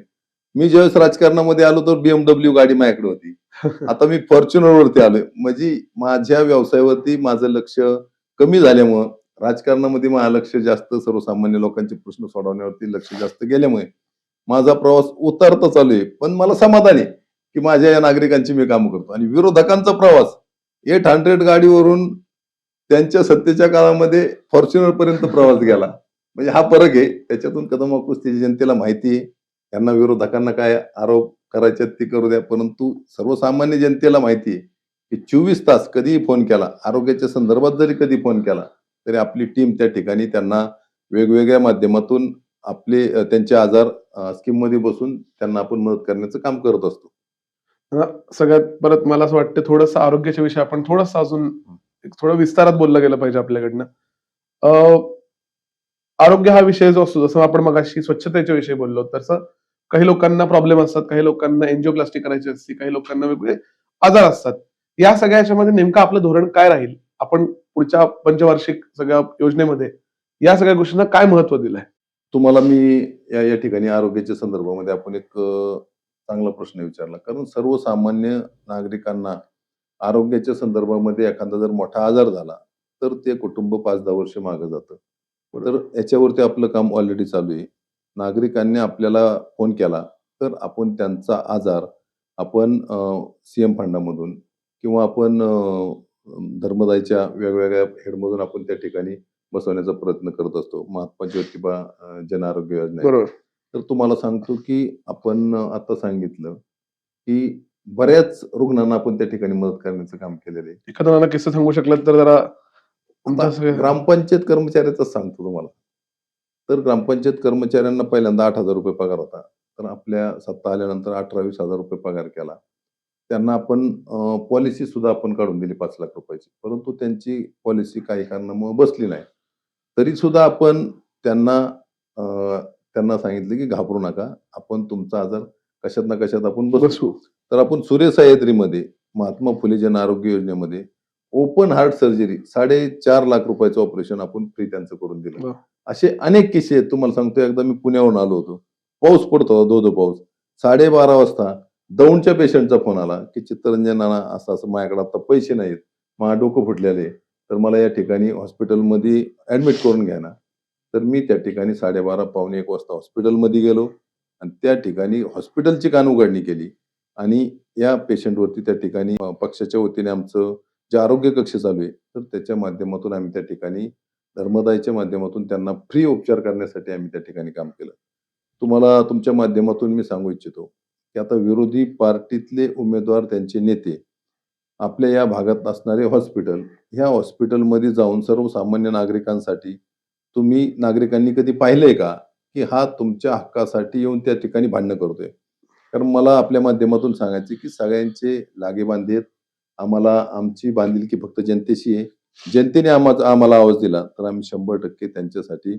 मी ज्यावेळेस राजकारणामध्ये आलो तर BMW गाडी माझ्याकडे होती. आता मी फॉर्च्युनरवरती आलोय. म्हणजे माझ्या व्यवसायावरती माझं लक्ष कमी झाल्यामुळं राजकारणामध्ये माझं लक्ष जास्त सर्वसामान्य लोकांचे प्रश्न सोडवण्यावरती लक्ष जास्त गेल्यामुळे माझा प्रवास उतरता चालू आहे. पण मला समाधान आहे, की माझ्या या नागरिकांची मी कामं करतो आणि विरोधकांचा प्रवास 800 गाडीवरून त्यांच्या सत्तेच्या काळामध्ये फॉर्च्युनर पर्यंत प्रवास गेला. म्हणजे हा फरक आहे. त्याच्यातून कदम वाकवस्तीच्या जनतेला माहिती आहे. त्यांना विरोधकांना काय आरोप करायचे ते करू द्या. परंतु सर्वसामान्य जनतेला माहिती आहे, की 24 तास कधीही फोन केला, आरोग्याच्या संदर्भात जरी कधी फोन केला, तरी आपली टीम त्या ठिकाणी त्यांना वेगवेगळ्या माध्यमातून आपले त्यांचे आजार स्कीममध्ये बसून त्यांना आपण मदत करण्याचं काम करत असतो. सगळ्यात परत मला असं वाटतं थोडंसं आरोग्याच्या विषयी आपण थोडंसं अजून थोडं विस्तारात बोललं गेलं पाहिजे आपल्याकडनं. आरोग्य हा विषय जो असतो जसं आपण मगाशी स्वच्छतेच्या विषयी बोललो तसं काही लोकांना प्रॉब्लेम असतात, काही लोकांना एन्जिओप्लास्टी करायची असते, काही लोकांना वेगवेगळे आजार असतात. या सगळ्या याच्यामध्ये नेमकं आपलं धोरण काय राहील? आपण पुढच्या पंचवार्षिक सगळ्या योजनेमध्ये या सगळ्या गोष्टींना काय महत्व दिलंय? तुम्हाला मी या ठिकाणी आरोग्याच्या संदर्भामध्ये आपण एक चांगला प्रश्न विचारला. कारण सर्वसामान्य नागरिकांना आरोग्याच्या संदर्भामध्ये एखादा जर मोठा आजार झाला, तर ते कुटुंब 5-10 वर्ष मागे जातं. तर याच्यावरती आपलं काम ऑलरेडी चालू आहे. नागरिकांनी आपल्याला फोन केला, तर आपण त्यांचा आजार आपण सीएम फंडामधून किंवा आपण धर्मदायच्या वेगवेगळ्या हेडमधून आपण त्या ठिकाणी बसवण्याचा प्रयत्न करत असतो. महात्मा ज्योतिबा जन आरोग्य योजना आहे. बरोबर. तर तुम्हाला सांगतो की आपण आता सांगितलं की बऱ्याच रुग्णांना आपण त्या ठिकाणी मदत करण्याचं काम केलेलं आहे. एखादा नाना किस्सा सांगू शकलात तर जरा तुमच्या आता सगळ्या ग्रामपंचायत कर्मचाऱ्याचं सांगतो तुम्हाला. तर ग्रामपंचायत कर्मचाऱ्यांना पहिल्यांदा ₹8,000 पगार होता. तर आपल्या सत्ता आल्यानंतर 18,000-20,000 पगार केला. त्यांना आपण पॉलिसी सुद्धा आपण काढून दिली ₹5,00,000 ची. परंतु त्यांची पॉलिसी काही कारणामुळे बसली नाही. तरी सुद्धा आपण त्यांना अ, त्यांना सांगितलं की घाबरू नका. आपण तुमचा आजार कशात ना कशात आपण बसवू. बसू. तर आपण सूर्य सह्याद्रीमध्ये महात्मा फुले जन आरोग्य योजनेमध्ये open heart surgery ₹4.5 lakh operation आपण फ्री त्यांचं करून दिलं. वाह! असे अनेक किस्से आहेत. तुम्हाला सांगतो एकदा मी पुण्याहून आलो होतो. पाऊस पडत होता, धो-धो पाऊस. 12:30 वाजता दौंडच्या पेशंटचा फोन आला, की चित्तरंजन नाना असं-असं माझ्याकडे आता पैसे नाहीत. माझं डोकं फुटलेलं आहे. तर मला या ठिकाणी हॉस्पिटलमध्ये ॲडमिट करून घ्या ना. तर मी त्या ठिकाणी 12:30 पावणे 1 वाजता हॉस्पिटलमध्ये गेलो आणि त्या ठिकाणी हॉस्पिटलची कानउघाडणी केली आणि या पेशंटवरती त्या ठिकाणी पक्षाच्या वतीने आमचं जे आरोग्य कक्ष चालू आहे, तर त्याच्या माध्यमातून आम्ही त्या ठिकाणी धर्मदायच्या माध्यमातून त्यांना फ्री उपचार करण्यासाठी आम्ही त्या ठिकाणी काम केलं. तुम्हाला तुमच्या माध्यमातून मी सांगू इच्छितो, की आता विरोधी पार्टीतले उमेदवार त्यांचे नेते आपल्या या भागात असणारे हॉस्पिटल, ह्या हॉस्पिटलमध्ये जाऊन सर्वसामान्य नागरिकांसाठी तुम्ही नागरिकांनी कधी पाहिलंय का, की हा तुमच्या हक्कासाठी येऊन त्या ठिकाणी भांडणं करतोय? कारण मला आपल्या माध्यमातून सांगायचं की सगळ्यांचे लागेबांधे आहेत. आम्हाला आमची बांधिलकी फक्त जनतेशी आहे. जनतेने आम्हाला आवाज दिला, तर आम्ही 100% त्यांच्यासाठी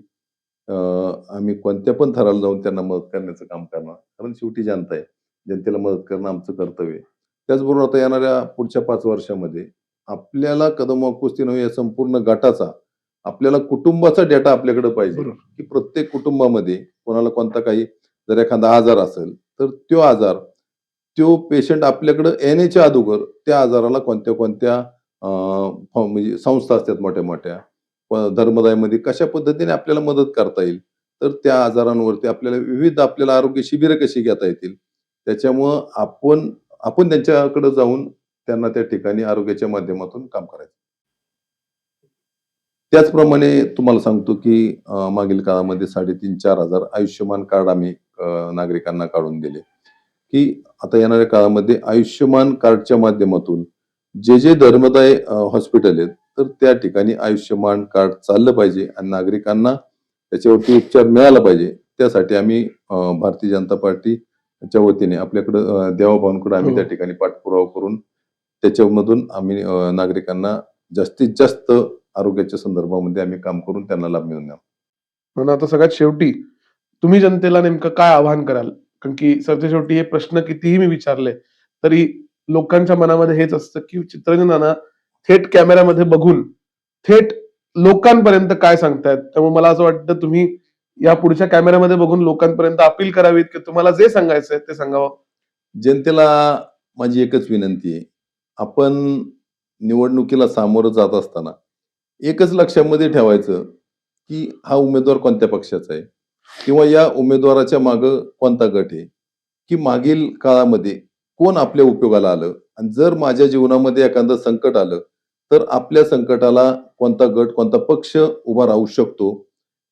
आम्ही कोणत्या पण थराला जाऊन त्यांना मदत करण्याचं काम करणार. कारण शेवटी जनता आहे. जनतेला मदत करणं आमचं कर्तव्य आहे. त्याचबरोबर आता येणाऱ्या पुढच्या 5 वर्षामध्ये आपल्याला कदम कुस्ती नव्हे या संपूर्ण गटाचा, आपल्याला कुटुंबाचा डेटा आपल्याकडे पाहिजे, बरोबर. की प्रत्येक कुटुंबामध्ये कोणाला कोणता काही जर एखादा आजार असेल, तर तो आजार, तो पेशंट आपल्याकडे येण्याच्या अगोदर त्या आजाराला कोणत्या-कोणत्या म्हणजे संस्था असतात मोठ्या-मोठ्या, धर्मदायमध्ये कशा पद्धतीने आपल्याला मदत करता येईल. तर त्या आजारांवरती आपल्याला विविध आपल्याला आरोग्य शिबिरं कशी घेता येतील. त्याच्यामुळं आपण आपण त्यांच्याकडे जाऊन त्यांना त्या ठिकाणी आरोग्याच्या माध्यमातून काम करायचं. त्याचप्रमाणे तुम्हाला सांगतो, की मागील काळामध्ये 3,500-4,000 आयुष्यमान कार्ड आम्ही नागरिकांना काढून दिले, की आता येणाऱ्या काळामध्ये आयुष्यमान कार्डच्या माध्यमातून जे धर्मदाय हॉस्पिटल आहेत, तर त्या ठिकाणी आयुष्यमान कार्ड चाललं पाहिजे आणि नागरिकांना त्याच्यावरती उपचार मिळाला पाहिजे. त्यासाठी आम्ही भारतीय जनता पार्टीच्या वतीने आपल्याकडं देवाभाऊंकडे आम्ही हो. त्या ठिकाणी पाठपुरावा करून त्याच्यामधून आम्ही नागरिकांना जास्तीत जास्त आरोग्याच्या संदर्भामध्ये आम्ही काम करून त्यांना लाभ मिळवून द्यावा. पण आता सगळ्यात शेवटी तुम्ही जनतेला नेमकं काय आवाहन कराल? कारण की सरते शेवटी हे प्रश्न कितीही मी विचारले, तरी लोकांच्या मनामध्ये हेच असतं, की चित्तरंजन नाना थेट कॅमेऱ्यामध्ये बघून, थेट लोकांपर्यंत काय सांगतायत. त्यामुळे मला असं वाटतं तुम्ही या पुढच्या कॅमेऱ्यामध्ये बघून लोकांपर्यंत अपील करावीत, की तुम्हाला जे सांगायचंय ते सांगावं. जनतेला माझी एकच विनंती आहे. आपण निवडणुकीला सामोरं जात असताना एकच लक्षामध्ये ठेवायचं, की हा उमेदवार कोणत्या पक्षाचा आहे किंवा या उमेदवाराच्या मागं कोणता गट आहे, की मागील काळामध्ये कोण आपल्या उपयोगाला आलं आणि जर माझ्या जीवनामध्ये एखादं संकट आलं, तर आपल्या संकटाला कोणता गट, कोणता पक्ष उभा राहू शकतो.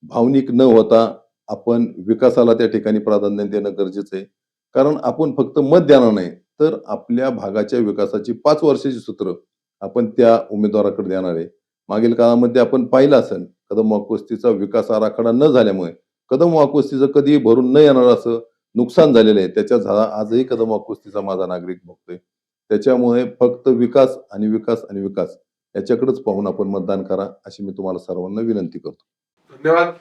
भावनिक न होता आपण विकासाला त्या ठिकाणी प्राधान्य देणं गरजेचं आहे. कारण आपण फक्त मत देणार नाही, तर आपल्या भागाच्या विकासाची 5 वर्षाची सूत्र आपण त्या उमेदवाराकडे देणार आहे. मागील काळामध्ये आपण पाहिलं असेल, कदम वाकवस्तीचा विकास आराखडा न झाल्यामुळे कदम वाकवस्तीचं कधी भरून न येणार असं नुकसान झालेलं आहे. त्याच्या आजही कदम वाकवस्तीचा माझा नागरिक भोगतोय. त्याच्यामुळे फक्त विकास आणि विकास आणि विकास याच्याकडेच पाहून आपण मतदान करा, अशी मी तुम्हाला सर्वांना विनंती करतो. धन्यवाद.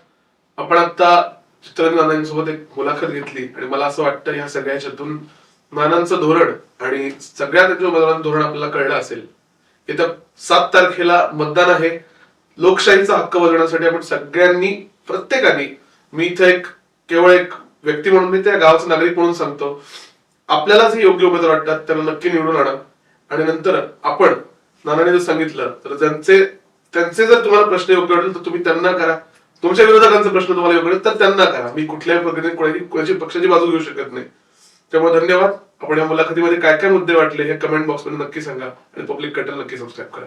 आपण आता चित्तरंजन नानांसोबत एक मुलाखत घेतली आणि मला असं वाटतं ह्या सगळ्या याच्यातून नानांचं धोरण आणि सगळ्या त्यांच्या उमेदवारांचं धोरण आपल्याला कळलं असेल. येत्या 7 तारखेला मतदान आहे. लोकशाहीचा हक्क बजावण्यासाठी आपण सगळ्यांनी, प्रत्येकाने, मी इथे केवळ एक व्यक्ती म्हणून नाही, त्या गावाचा नागरिक म्हणून सांगतो, आपल्याला जे योग्य उमेदवार वाटतात त्यांना नक्की निवडून आणा आणि नंतर आपण नानाने जर सांगितलं तर त्यांचे जर तुम्हाला प्रश्न योग्य वाटेल तर तुम्ही त्यांना करा. तुमच्या विरोधकांचे प्रश्न तुम्हाला योग्य वाटेल तर त्यांना करा. मी कुठल्याही प्रकारे कोणाची पक्षाची बाजू घेऊ शकत नाही. त्यामुळे धन्यवाद. आपण या मुलाखतीमध्ये काय काय मुद्दे वाटले हे कमेंट बॉक्समध्ये नक्की सांगा आणि पब्लिक कटर नक्की सबस्क्राईब करा.